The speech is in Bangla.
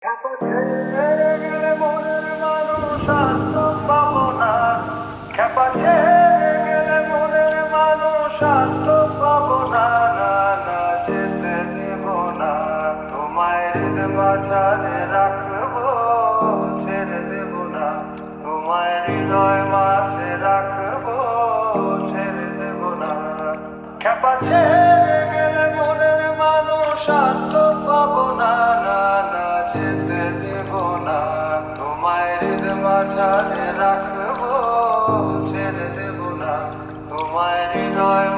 ছেড়ে গেলে মনের মানুষ আর তো পাবো না। খেপা ছেড়ে গেলে মনের মানুষ আর তো পাবো না। না না, যেতে দেব না। তোমায় হৃদ মাঝারে রাখবো, ছেড়ে দেব না। তোমায় হৃদয় মাঝে রাখবো, ছেড়ে দেব না। খেপা ছেড়ে গেলে মনের মানুষ আর তো পাবো না। না না, যেতে দেব না। তোমায় হৃদ মাঝারে রাখবো, ছেড়ে দেব না। তোমায় হৃদয়